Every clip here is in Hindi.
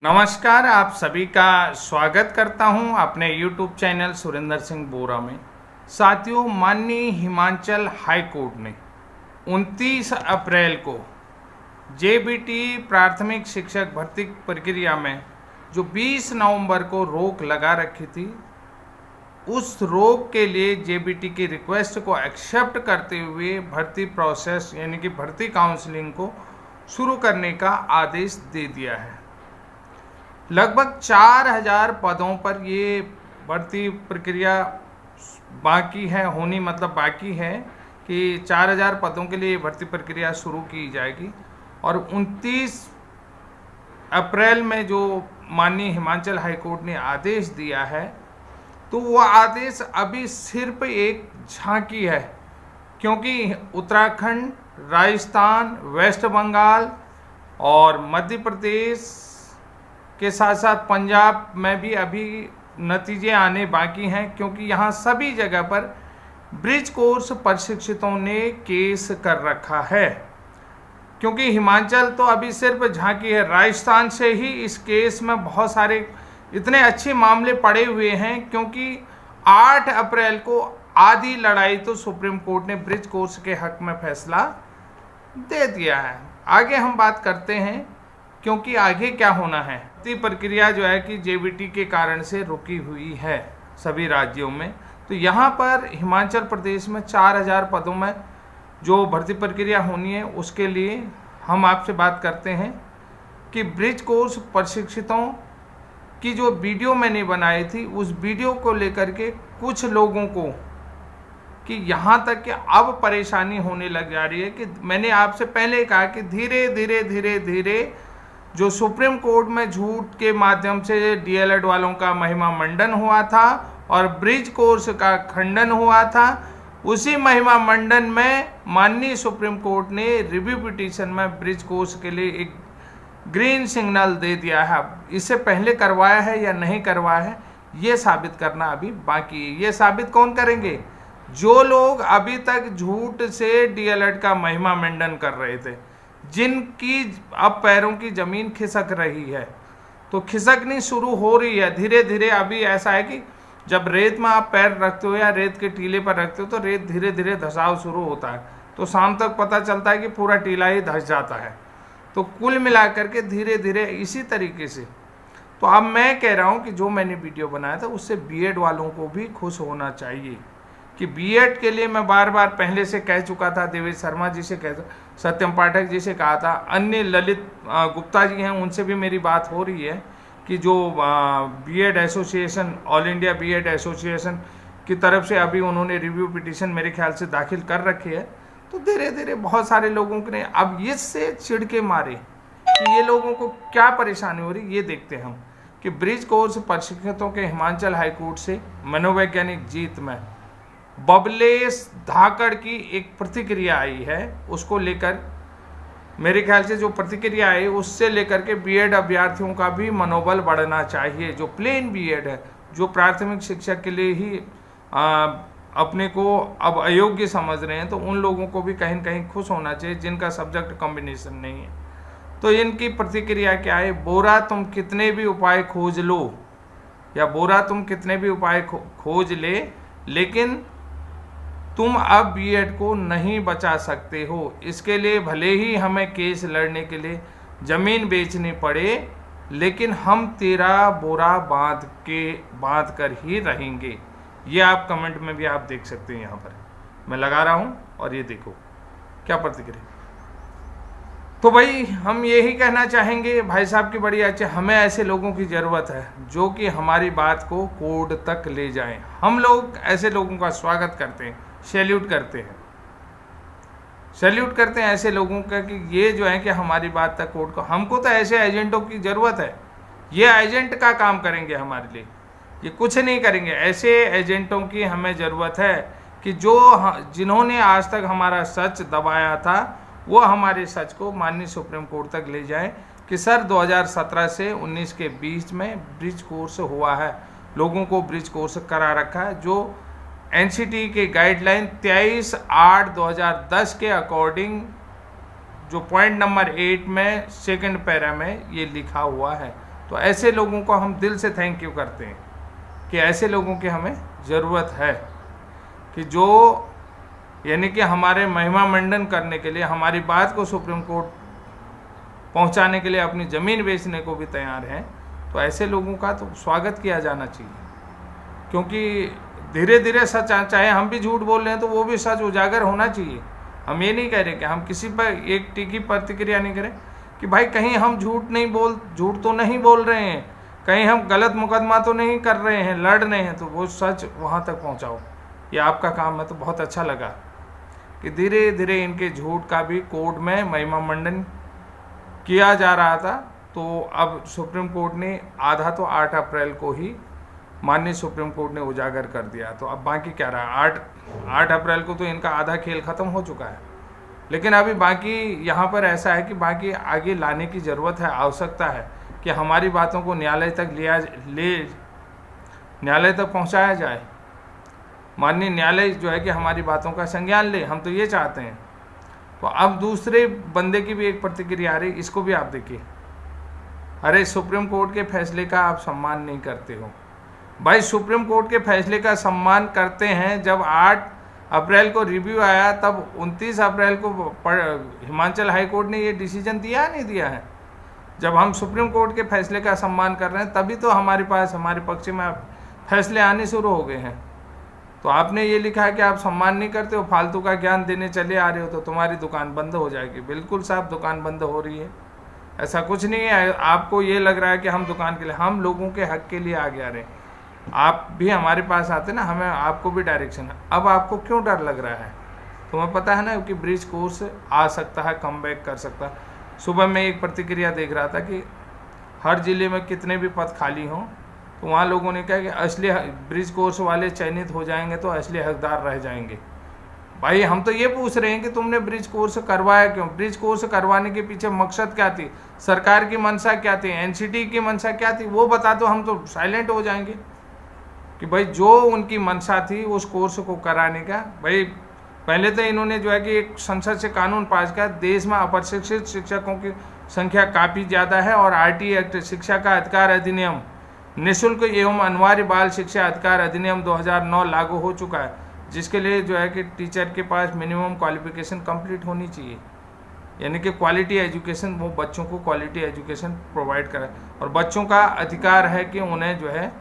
नमस्कार, आप सभी का स्वागत करता हूं अपने YouTube चैनल सुरेंद्र सिंह बोरा में। साथियों, माननीय हिमाचल हाई कोर्ट ने 29 अप्रैल को जेबीटी प्राथमिक शिक्षक भर्ती प्रक्रिया में जो 20 नवंबर को रोक लगा रखी थी, उस रोक के लिए जेबीटी की रिक्वेस्ट को एक्सेप्ट करते हुए भर्ती प्रोसेस यानी कि भर्ती काउंसलिंग को शुरू करने का आदेश दे दिया है। लगभग 4000 पदों पर ये भर्ती प्रक्रिया बाकी है होनी, मतलब बाकी है कि 4000 पदों के लिए भर्ती प्रक्रिया शुरू की जाएगी। और 29 अप्रैल में जो माननीय हिमाचल हाई कोर्ट ने आदेश दिया है, तो वो आदेश अभी सिर्फ एक झांकी है, क्योंकि उत्तराखंड, राजस्थान, वेस्ट बंगाल और मध्य प्रदेश के साथ साथ पंजाब में भी अभी नतीजे आने बाकी हैं, क्योंकि यहाँ सभी जगह पर ब्रिज कोर्स प्रशिक्षितों ने केस कर रखा है। क्योंकि हिमाचल तो अभी सिर्फ झांकी है, राजस्थान से ही इस केस में बहुत सारे इतने अच्छे मामले पड़े हुए हैं, क्योंकि 8 अप्रैल को आधी लड़ाई तो सुप्रीम कोर्ट ने ब्रिज कोर्स के हक में फैसला दे दिया है। आगे हम बात करते हैं, क्योंकि आगे क्या होना है। भर्ती प्रक्रिया जो है कि जेबीटी के कारण से रुकी हुई है सभी राज्यों में, तो यहाँ पर हिमाचल प्रदेश में 4000 पदों में जो भर्ती प्रक्रिया होनी है, उसके लिए हम आपसे बात करते हैं कि ब्रिज कोर्स प्रशिक्षितों की जो वीडियो मैंने बनाई थी, उस वीडियो को लेकर के कुछ लोगों को कि यहाँ तक कि अब परेशानी होने लग जा रही है कि मैंने आपसे पहले कहा कि धीरे धीरे जो सुप्रीम कोर्ट में झूठ के माध्यम से डीएलएड वालों का महिमा मंडन हुआ था और ब्रिज कोर्स का खंडन हुआ था, उसी महिमा मंडन में माननीय सुप्रीम कोर्ट ने रिव्यू पिटीशन में ब्रिज कोर्स के लिए एक ग्रीन सिग्नल दे दिया है। इससे पहले करवाया है या नहीं करवाया है, ये साबित करना अभी बाकी है। ये साबित कौन करेंगे? जो लोग अभी तक झूठ से डीएलएड का महिमा मंडन कर रहे थे, जिनकी अब पैरों की जमीन खिसक रही है, तो खिसकनी शुरू हो रही है धीरे धीरे। अभी ऐसा है कि जब रेत में आप पैर रखते हो या रेत के टीले पर रखते हो, तो रेत धीरे धीरे धसाव शुरू होता है, तो शाम तक पता चलता है कि पूरा टीला ही धस जाता है। तो कुल मिलाकर के धीरे धीरे इसी तरीके से, तो अब मैं कह रहा हूँ कि जो मैंने वीडियो बनाया था, उससे बीएड वालों को भी खुश होना चाहिए कि बीएड के लिए मैं बार बार पहले से कह चुका था, देवेश शर्मा जी से कहता, सत्यम पाठक जी से कहा था, अन्य ललित गुप्ता जी हैं, उनसे भी मेरी बात हो रही है कि जो BEd association, all India BEd association की तरफ से अभी उन्होंने रिव्यू पिटीशन मेरे ख्याल से दाखिल कर रखी है। तो धीरे धीरे बहुत सारे लोगों ने अब इससे चिढ़ के मारे कि ये लोगों को क्या परेशानी हो रही, ये देखते हैं हम कि ब्रिज कोर्स प्रशिक्षितों के हिमाचल हाईकोर्ट से मनोवैज्ञानिक जीत में बबलेश धाकड़ की एक प्रतिक्रिया आई है। उसको लेकर मेरे ख्याल से जो प्रतिक्रिया आई, उससे लेकर के बीएड अभ्यर्थियों का भी मनोबल बढ़ना चाहिए। जो प्लेन बीएड है, जो प्राथमिक शिक्षक के लिए ही अपने को अब अयोग्य समझ रहे हैं, तो उन लोगों को भी कहीं न कहीं खुश होना चाहिए, जिनका सब्जेक्ट कॉम्बिनेशन नहीं है। तो इनकी प्रतिक्रिया क्या है? बोरा तुम कितने भी उपाय खोज लो, या बोरा तुम कितने भी उपाय खोज ले, लेकिन तुम अब बीएड को नहीं बचा सकते हो। इसके लिए भले ही हमें केस लड़ने के लिए ज़मीन बेचनी पड़े, लेकिन हम तेरा बोरा बांध कर ही रहेंगे। ये आप कमेंट में भी आप देख सकते हैं, यहाँ पर मैं लगा रहा हूँ, और ये देखो क्या प्रतिक्रिया। तो भाई हम यही कहना चाहेंगे भाई साहब की बड़ी अच्छे, हमें ऐसे लोगों की ज़रूरत है जो कि हमारी बात को कोर्ट तक ले जाएं। हम लोग ऐसे लोगों का स्वागत करते हैं, सैल्यूट करते हैं ऐसे लोगों का कि ये जो है कि हमारी बात तक कोर्ट को, हमको तो ऐसे एजेंटों की ज़रूरत है। ये एजेंट का काम करेंगे हमारे लिए, ये कुछ नहीं करेंगे। ऐसे एजेंटों की हमें ज़रूरत है कि जिन्होंने आज तक हमारा सच दबाया था, वो हमारे सच को माननीय सुप्रीम कोर्ट तक ले जाएं कि सर 2017 से 19 के बीच में ब्रिज कोर्स हुआ है, लोगों को ब्रिज कोर्स करा रखा है, जो एनसीटी के गाइडलाइन 23/8/2010 के अकॉर्डिंग जो पॉइंट नंबर 8 में सेकंड पैरा में ये लिखा हुआ है। तो ऐसे लोगों को हम दिल से थैंक यू करते हैं कि ऐसे लोगों की हमें ज़रूरत है कि जो यानी कि हमारे महिमा मंडन करने के लिए, हमारी बात को सुप्रीम कोर्ट पहुंचाने के लिए अपनी ज़मीन बेचने को भी तैयार हैं। तो ऐसे लोगों का तो स्वागत किया जाना चाहिए, क्योंकि धीरे धीरे सच, चाहे हम भी झूठ बोल रहे हैं तो वो भी सच उजागर होना चाहिए। हम ये नहीं कह रहे कि हम किसी पर एक टीकी प्रतिक्रिया नहीं करें कि भाई कहीं हम झूठ तो नहीं बोल रहे हैं, कहीं हम गलत मुकदमा तो नहीं कर रहे हैं, लड़ रहे हैं, तो वो सच वहाँ तक पहुँचाओ। ये आपका काम है। तो बहुत अच्छा लगा कि धीरे धीरे इनके झूठ का भी कोर्ट में महिमा मंडन किया जा रहा था। तो अब सुप्रीम कोर्ट ने आधा तो 8 अप्रैल को ही माननीय सुप्रीम कोर्ट ने उजागर कर दिया। तो अब बाकी क्या रहा, 8 अप्रैल को तो इनका आधा खेल ख़त्म हो चुका है, लेकिन अभी बाकी यहाँ पर ऐसा है कि बाकी आगे लाने की ज़रूरत है, आवश्यकता है कि हमारी बातों को न्यायालय तक पहुँचाया जाए। माननीय न्यायालय जो है कि हमारी बातों का संज्ञान ले, हम तो ये चाहते हैं। तो अब दूसरे बंदे की भी एक प्रतिक्रिया आ रही, इसको भी आप देखिए। अरे सुप्रीम कोर्ट के फैसले का आप सम्मान नहीं करते हो। भाई सुप्रीम कोर्ट के फैसले का सम्मान करते हैं। जब 8 अप्रैल को रिव्यू आया तब 29 अप्रैल को हिमाचल हाई कोर्ट ने ये डिसीजन दिया है, नहीं दिया है। जब हम सुप्रीम कोर्ट के फैसले का सम्मान कर रहे हैं तभी तो हमारे पास हमारे पक्ष में फैसले आने शुरू हो गए हैं। तो आपने ये लिखा है कि आप सम्मान नहीं करते हो, फालतू का ज्ञान देने चले आ रहे हो, तो तुम्हारी दुकान बंद हो जाएगी। बिल्कुल साहब, दुकान बंद हो रही है, ऐसा कुछ नहीं है। आपको ये लग रहा है कि हम दुकान के लिए, हम लोगों के हक के लिए आगे आ रहे हैं। आप भी हमारे पास आते ना, हमें आपको भी डायरेक्शन है। अब आपको क्यों डर लग रहा है? तुम्हें पता है ना कि ब्रिज कोर्स आ सकता है, कम बैक कर सकता है। सुबह मैं एक प्रतिक्रिया देख रहा था कि हर ज़िले में कितने भी पद खाली हों, तो वहाँ लोगों ने कहा कि असली ब्रिज कोर्स वाले चयनित हो जाएंगे तो असली हकदार रह जाएंगे। भाई हम तो ये पूछ रहे हैं कि तुमने ब्रिज कोर्स करवाया क्यों? ब्रिज कोर्स करवाने के पीछे मकसद क्या थी? सरकार की मंशा क्या थी? एनसीटी की मंशा क्या थी? वो बता दो, हम तो साइलेंट हो जाएंगे कि भाई जो उनकी मंशा थी उस कोर्स को कराने का। भाई पहले तो इन्होंने जो है कि एक संसद से कानून पास किया, देश में अप्रशिक्षित शिक्षकों की संख्या काफ़ी ज़्यादा है और आरटी एक्ट, शिक्षा का अधिकार अधिनियम, निःशुल्क एवं अनिवार्य बाल शिक्षा अधिकार अधिनियम 2009 लागू हो चुका है, जिसके लिए जो है कि टीचर के पास मिनिमम क्वालिफिकेशन कंप्लीट होनी चाहिए, यानी कि क्वालिटी एजुकेशन, वो बच्चों को क्वालिटी एजुकेशन प्रोवाइड करे। और बच्चों का अधिकार है कि उन्हें जो है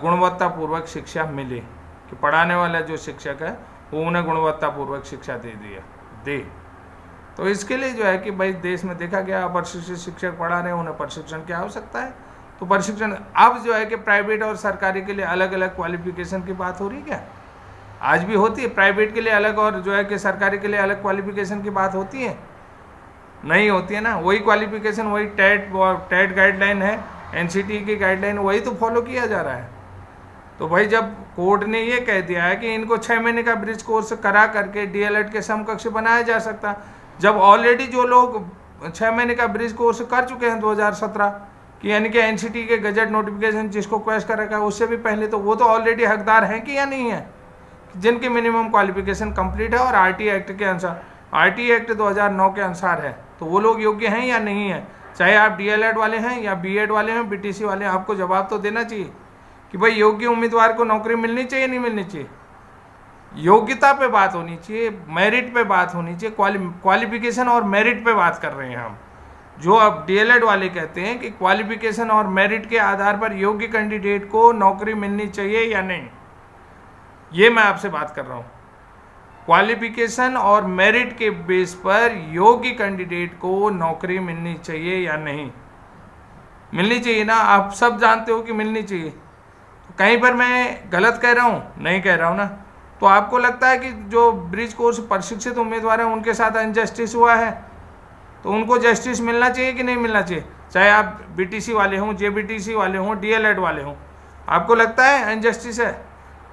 गुणवत्तापूर्वक शिक्षा मिले, कि पढ़ाने वाला जो शिक्षक है वो उन्हें गुणवत्तापूर्वक शिक्षा दे। तो इसके लिए जो है कि भाई देश में देखा गया अप्रशिक्षित शिक्षक पढ़ा रहे हैं, उन्हें प्रशिक्षण की आवश्यकता है। तो प्रशिक्षण अब जो है कि प्राइवेट और सरकारी के लिए अलग अलग क्वालिफिकेशन की बात हो रही है क्या? आज भी होती है। प्राइवेट के लिए अलग और जो है कि सरकारी के लिए अलग क्वालिफिकेशन की बात होती है? नहीं होती है ना। वही क्वालिफिकेशन, वही टेट गाइडलाइन है, एनसीटी की गाइडलाइन, वही तो फॉलो किया जा रहा है। तो भाई जब कोर्ट ने ये कह दिया है कि इनको 6 महीने का ब्रिज कोर्स करा करके डीएलएड के समकक्ष बनाया जा सकता, जब ऑलरेडी जो लोग 6 महीने का ब्रिज कोर्स कर चुके हैं 2017 कि यानी कि एनसीटी के गजट नोटिफिकेशन जिसको क्वेश्चन कर रखा है उससे भी पहले, तो वो तो ऑलरेडी हकदार हैं कि या नहीं है, जिनकी मिनिमम क्वालिफिकेशन कंप्लीट है और आरटी एक्ट के अनुसार, आरटी एक्ट 2009 के अनुसार है, तो वो लोग योग्य हैं या नहीं है? चाहे आप डीएलएड वाले हैं या बीएड वाले हैं, बीटीसी वाले हैं, आपको जवाब तो देना चाहिए कि भाई योग्य उम्मीदवार को नौकरी मिलनी चाहिए, नहीं मिलनी चाहिए। योग्यता पे बात होनी चाहिए, मेरिट पे बात होनी चाहिए, क्वालिफिकेशन और मेरिट पे बात कर रहे हैं हम। जो अब डीएलएड वाले कहते हैं कि क्वालिफिकेशन और मेरिट के आधार पर योग्य कैंडिडेट को नौकरी मिलनी चाहिए या नहीं, ये मैं आपसे बात कर रहा हूँ। क्वालिफिकेशन और मेरिट के बेस पर योग्य कैंडिडेट को नौकरी मिलनी चाहिए या नहीं? मिलनी चाहिए ना। आप सब जानते हो कि मिलनी चाहिए। तो कहीं पर मैं गलत कह रहा हूँ? नहीं कह रहा हूँ ना। तो आपको लगता है कि जो ब्रिज कोर्स प्रशिक्षित उम्मीदवार हैं उनके साथ अनजस्टिस हुआ है, तो उनको जस्टिस मिलना चाहिए कि नहीं मिलना चाहिए? चाहे आप बीटीसी वाले हों, जेबीटीसी वाले हों, डीएलएड वाले हों, आपको लगता है अनजस्टिस है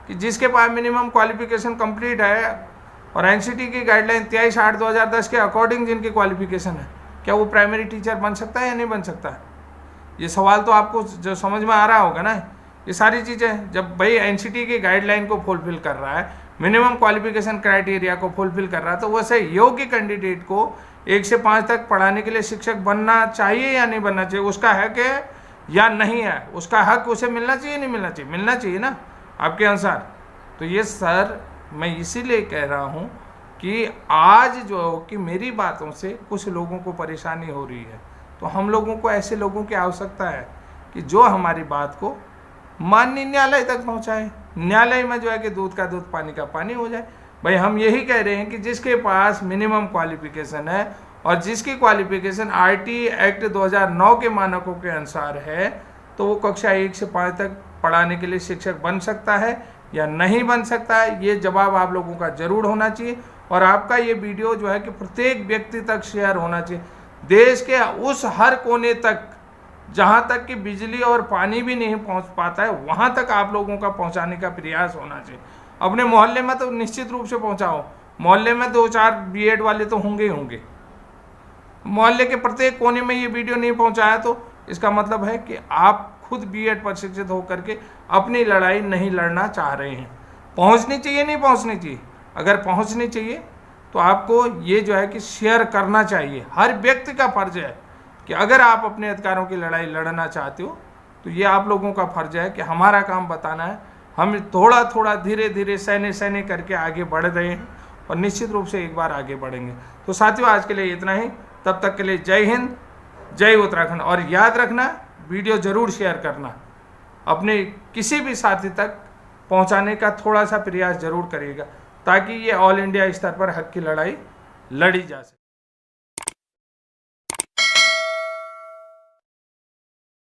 कि जिसके पास मिनिमम क्वालिफिकेशन कंप्लीट है और एनसीटी की गाइडलाइन 23/8/2010 के अकॉर्डिंग जिनकी क्वालिफिकेशन है, क्या वो प्राइमरी टीचर बन सकता है या नहीं बन सकता? ये सवाल तो आपको जो समझ में आ रहा होगा ना। ये सारी चीज़ें जब भाई एनसीटी की गाइडलाइन को फुलफिल कर रहा है, मिनिमम क्वालिफिकेशन क्राइटेरिया को फुलफिल कर रहा है, तो वैसे योग्य कैंडिडेट को 1 से 5 तक पढ़ाने के लिए शिक्षक बनना चाहिए या नहीं बनना चाहिए? उसका है कि या नहीं है, उसका हक उसे मिलना चाहिए नहीं मिलना चाहिए? मिलना चाहिए ना आपके अनुसार। तो ये सर मैं इसीलिए कह रहा हूँ कि आज जो कि मेरी बातों से कुछ लोगों को परेशानी हो रही है, तो हम लोगों को ऐसे लोगों की आवश्यकता है कि जो हमारी बात को माननीय न्यायालय तक पहुंचाए, न्यायालय में जो है कि दूध का दूध पानी का पानी हो जाए। भाई हम यही कह रहे हैं कि जिसके पास मिनिमम क्वालिफिकेशन है और जिसकी क्वालिफिकेशन आरटी एक्ट 2009 के मानकों के अनुसार है, तो वो कक्षा 1 से 5 तक पढ़ाने के लिए शिक्षक बन सकता है या नहीं बन सकता है, ये जवाब आप लोगों का जरूर होना चाहिए। और आपका ये वीडियो जो है कि प्रत्येक व्यक्ति तक शेयर होना चाहिए, देश के उस हर कोने तक जहाँ तक कि बिजली और पानी भी नहीं पहुँच पाता है, वहाँ तक आप लोगों का पहुँचाने का प्रयास होना चाहिए। अपने मोहल्ले में तो निश्चित रूप से पहुँचाओ, मोहल्ले में 2-4 बीएड वाले तो होंगे ही होंगे। मोहल्ले के प्रत्येक कोने में ये वीडियो नहीं पहुँचाया तो इसका मतलब है कि आप खुद बीएड प्रशिक्षित होकर के अपनी लड़ाई नहीं लड़ना चाह रहे हैं। पहुँचनी चाहिए नहीं पहुँचनी चाहिए? अगर पहुँचनी चाहिए तो आपको ये जो है कि शेयर करना चाहिए। हर व्यक्ति का फर्ज है कि अगर आप अपने अधिकारों की लड़ाई लड़ना चाहते हो तो ये आप लोगों का फर्ज है कि हमारा काम बताना है। हम थोड़ा थोड़ा धीरे धीरे सहने करके आगे बढ़ रहे हैं और निश्चित रूप से एक बार आगे बढ़ेंगे। तो साथियों आज के लिए इतना ही, तब तक के लिए जय हिंद, जय उत्तराखंड। और याद रखना, वीडियो ज़रूर शेयर करना, अपने किसी भी साथी तक पहुंचाने का थोड़ा सा प्रयास जरूर करिएगा ताकि ये ऑल इंडिया स्तर पर हक की लड़ाई लड़ी जा सके।